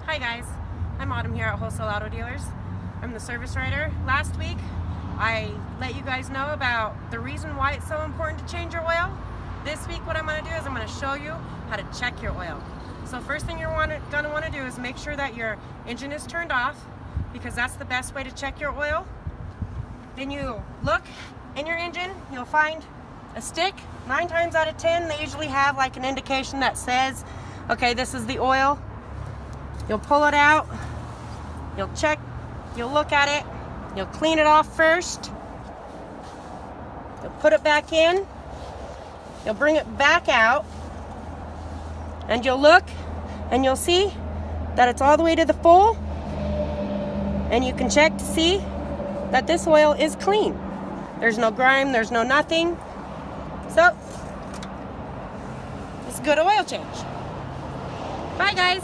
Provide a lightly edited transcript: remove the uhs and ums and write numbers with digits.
Hi guys, I'm Autumn here at Wholesale Auto Dealers. I'm the service writer. Last week I let you guys know about the reason why it's so important to change your oil. This week what I'm going to do is I'm going to show you how to check your oil. So first thing you're going to want to do is make sure that your engine is turned off, because that's the best way to check your oil. Then you look in your engine, you'll find a stick. 9 times out of 10 they usually have like an indication that says, okay, this is the oil. You'll pull it out, you'll check, you'll look at it, you'll clean it off first, you'll put it back in, you'll bring it back out, and you'll look and you'll see that it's all the way to the full, and you can check to see that this oil is clean. There's no grime, there's no nothing. So it's a good oil change. Bye guys.